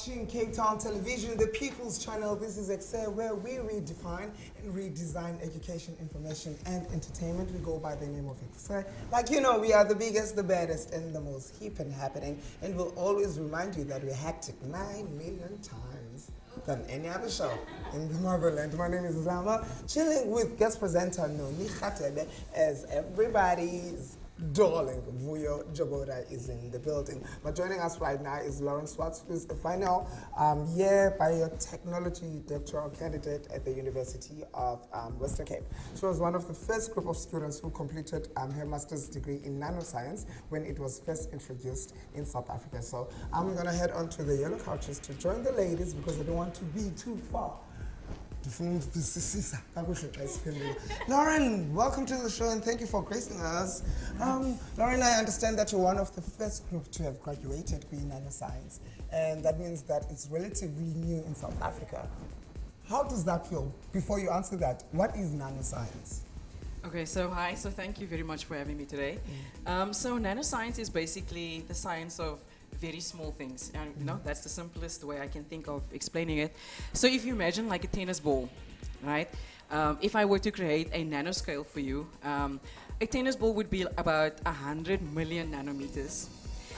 watching Cape Town Television, the People's Channel. This is Ekse, where we redefine and redesign education, information, and entertainment. We go by the name of Ekse. Like you know, we are the biggest, the baddest, and the most hip and happening. And we'll always remind you that we're hectic 9 million times than any other show in the motherland. My name is Zama, chilling with guest presenter Noni Khatebe as everybody's darling Vuyo Jabora is in the building. But joining us right now is Lauren Swartz, who's a final year biotechnology doctoral candidate at the University of Western Cape. She was one of the first group of students who completed her master's degree in nanoscience when it was first introduced in South Africa. So I'm going to head on to the yellow couches to join the ladies because I don't want to be too far. Lauren, welcome to the show and thank you for gracing us. Lauren, I understand that you're one of the first group to have graduated in nanoscience, and that means that it's relatively new in South Africa. How does that feel? Before you answer that, what is nanoscience? Okay, so hi, so thank you very much for having me today. So nanoscience is basically the science of very small things, and you know, that's the simplest way I can think of explaining it. So if you imagine like a tennis ball, right? If I were to create a nanoscale for you, a tennis ball would be about 100 million nanometers.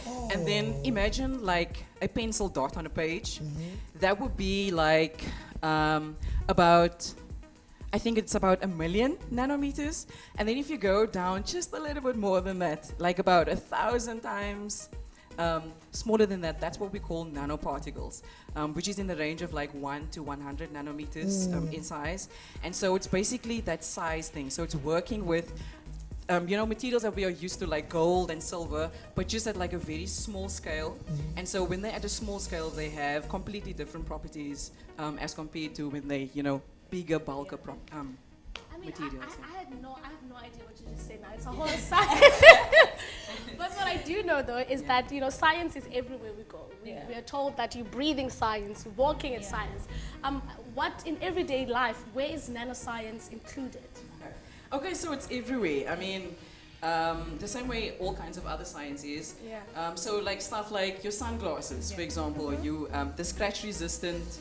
Oh. And then imagine like a pencil dot on a page. That would be like about, I think it's about 1 million nanometers. And then if you go down just a little bit more than that, like about 1,000 times smaller than that, that's what we call nanoparticles, which is in the range of like 1 to 100 nanometers in size. And so it's basically that size thing. So it's working with you know, materials that we are used to, like gold and silver, but just at like a very small scale. And so when they're at a small scale, they have completely different properties as compared to when they, you know, bigger, bulker materials. I have no idea what you just said now. It's a whole science. But what I do know though is that, you know, science is everywhere we go. We are told that you're breathing science, you're walking in science. What in everyday life, where is nanoscience included? Okay, so it's everywhere. I mean, the same way all kinds of other science is. So like stuff like your sunglasses, for example, the scratch-resistant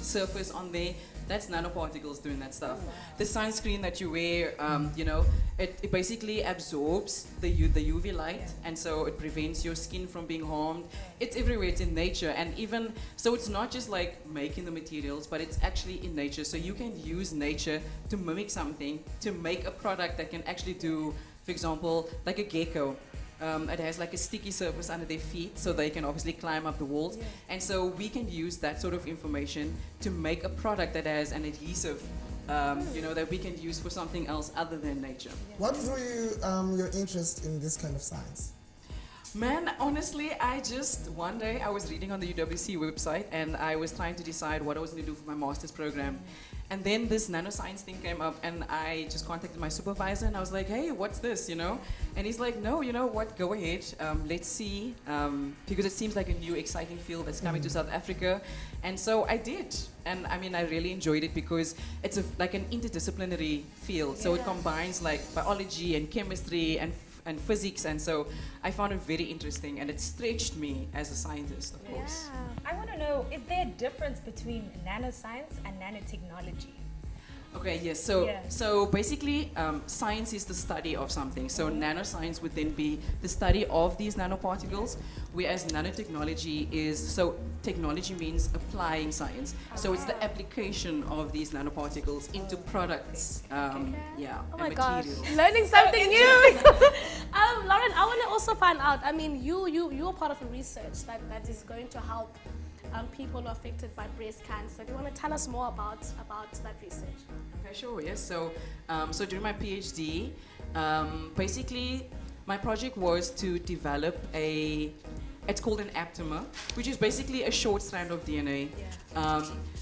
surface on there, that's nanoparticles doing that stuff. The sunscreen that you wear, you know, it basically absorbs the UV light, and so it prevents your skin from being harmed. It's everywhere, it's in nature, and even, so it's not just like making the materials, but it's actually in nature. So you can use nature to mimic something, to make a product that can actually do, for example, like a gecko. It has like a sticky surface under their feet, so they can obviously climb up the walls. And so we can use that sort of information to make a product that has an adhesive, you know, that we can use for something else other than nature. What drew you your interest in this kind of science? Man, honestly, one day I was reading on the UWC website and I was trying to decide what I was going to do for my master's program. And then this nanoscience thing came up and I just contacted my supervisor and I was like, hey, what's this, you know? And he's like, no, you know what, go ahead, let's see, because it seems like a new exciting field that's coming to South Africa. And so I did. And I mean, I really enjoyed it because it's like an interdisciplinary field. So it combines like biology and chemistry and physics, and so I found it very interesting and it stretched me as a scientist, of course. I want to know, is there a difference between nanoscience and nanotechnology? Okay, yes, so basically science is the study of something. So nanoscience would then be the study of these nanoparticles, whereas nanotechnology is, so technology means applying science. So it's the application of these nanoparticles into products, Oh my and gosh, materials. learning something new. Lauren, I want to also find out, I mean, you're part of a research that is going to help people who are affected by breast cancer. Do you want to tell us more about that research? Okay, sure, yes. So, so during my PhD, basically my project was to develop it's called an aptamer, which is basically a short strand of DNA.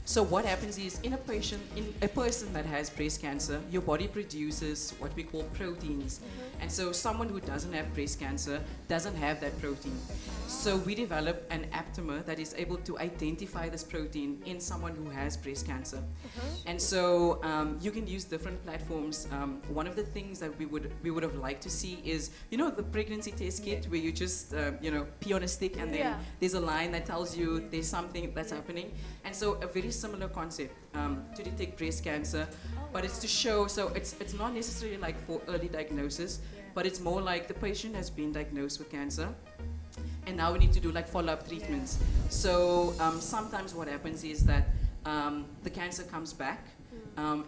So what happens is in a person that has breast cancer, your body produces what we call proteins. And so someone who doesn't have breast cancer doesn't have that protein. So we develop an aptamer that is able to identify this protein in someone who has breast cancer. And so you can use different platforms. One of the things that we would have liked to see is, you know, the pregnancy test kit where you just, you know, pee on a stick, and then Yeah. there's a line that tells you there's something that's happening. And so a very similar concept to detect breast cancer, but it's to show, so it's not necessarily like for early diagnosis, but it's more like the patient has been diagnosed with cancer, and now we need to do like follow-up treatments. So sometimes what happens is that the cancer comes back,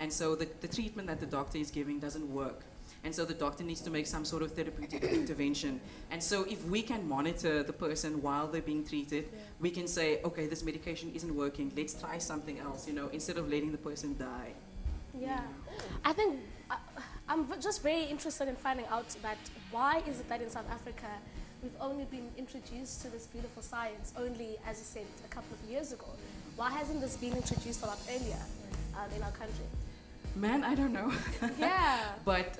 and so the treatment that the doctor is giving doesn't work. And so the doctor needs to make some sort of therapeutic intervention. And so if we can monitor the person while they're being treated, we can say, okay, this medication isn't working, let's try something else, you know, instead of letting the person die. Yeah, I think I'm just very interested in finding out that why is it that in South Africa we've only been introduced to this beautiful science only, as you said, a couple of years ago. Why hasn't this been introduced a lot earlier in our country? Man, I don't know. Yeah. But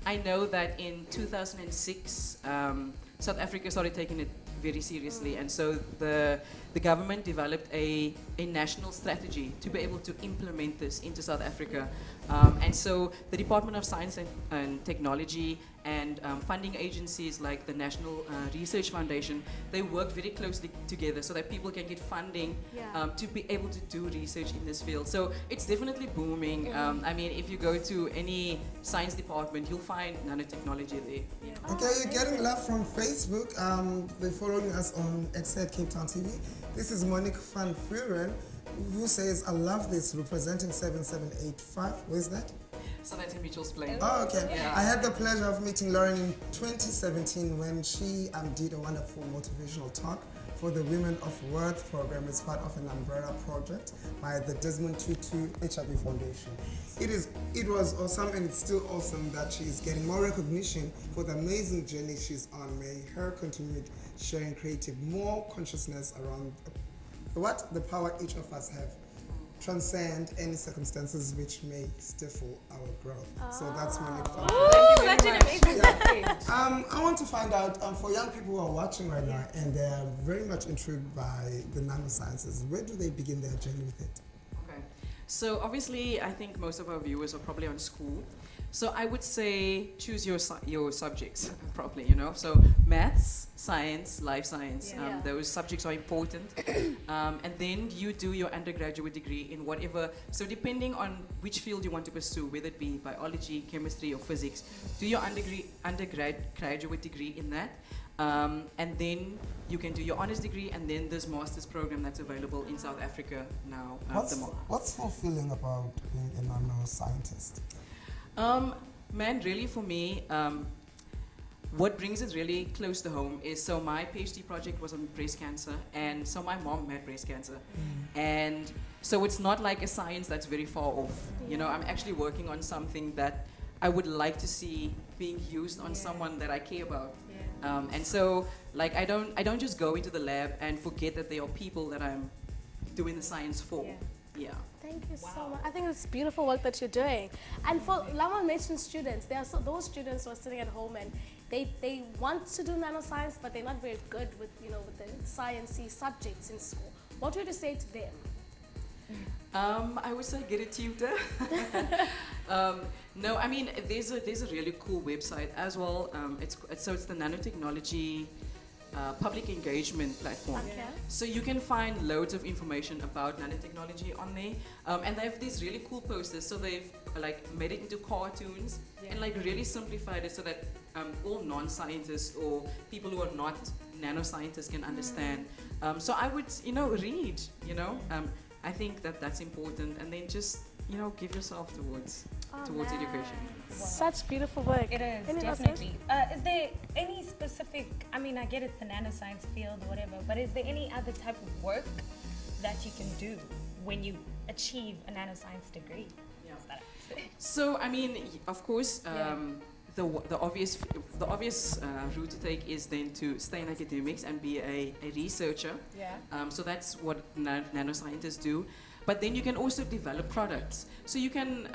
I know that in 2006, South Africa started taking it very seriously, and so the government developed a national strategy to be able to implement this into South Africa. And so the Department of Science and Technology and funding agencies like the National Research Foundation, they work very closely together so that people can get funding to be able to do research in this field. So it's definitely booming. I mean, if you go to any science department, you'll find nanotechnology there. Okay, you're getting love from Facebook. They're following us on Ekse Cape Town TV. This is Monique van Vuren, who says, I love this, representing 7785. Where's that? So that's in Mitchell's Plain. Oh, okay. Yeah. I had the pleasure of meeting Lauren in 2017 when she did a wonderful motivational talk for the Women of Worth program as part of an umbrella project by the Desmond Tutu HIV Foundation. It was awesome, and it's still awesome that she's getting more recognition for the amazing journey she's on. May her continued sharing creative more consciousness around the power each of us have transcend any circumstances which may stifle our growth. So that's my next one. Ooh, that's an amazing message. I want to find out, for young people who are watching right now and they're very much intrigued by the nanosciences, where do they begin their journey with it? Okay. So obviously, I think most of our viewers are probably on school. So I would say choose your subjects properly, you know. So maths, science, life science, those subjects are important. And then you do your undergraduate degree in whatever. So depending on which field you want to pursue, whether it be biology, chemistry, or physics, do your undergraduate degree in that. And then you can do your honors degree, and then this master's program that's available in South Africa now. What's fulfilling about being a nanoscientist? Man, really for me, what brings it really close to home is, so my PhD project was on breast cancer, and so my mom had breast cancer. And so it's not like a science that's very far off. You know, I'm actually working on something that I would like to see being used on someone that I care about. And so, like, I don't just go into the lab and forget that there are people that I'm doing the science for. Yeah. Thank you so much. I think it's beautiful work that you're doing. And for Lauren mentioned students, there are those students who are sitting at home and they want to do nanoscience, but they're not very good with the sciencey subjects in school. What would you say to them? I would say get a tutor. No, I mean there's a really cool website as well. It's the Nanotechnology public engagement platform. Okay. So you can find loads of information about nanotechnology on there, and they have these really cool posters. So they've like made it into cartoons and like really simplified it so that all non-scientists or people who are not nanoscientists can understand. So I would read. I think that's important, and then just give yourself towards education. Such beautiful work. It is, Any definitely. Is there any specific, I mean, I get it's the nanoscience field or whatever, but is there any other type of work that you can do when you achieve a nanoscience degree? Yeah. Is that it? So, I mean, of course, the obvious route to take is then to stay in academics and be a researcher. Yeah. So that's what nanoscientists do. But then you can also develop products. So you can,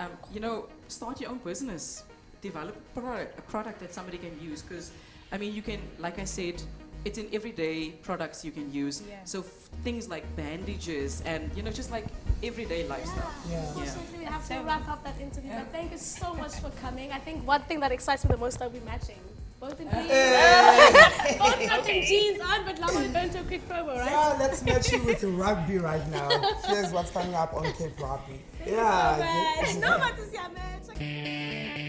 start your own business, develop a product that somebody can use. Because, I mean, you can, like I said, it's in everyday products you can use. Yeah. So things like bandages and, just like everyday lifestyle. Unfortunately, we have to wrap up that interview. But thank you so much for coming. I think one thing that excites me the most are we matching. Both in PhD. Both got putting G's on, but now we're going to a quick promo, right? Yeah, let's match you with rugby right now. Here's what's coming up on Cape Rugby. Yeah. No, but it's yeah, man.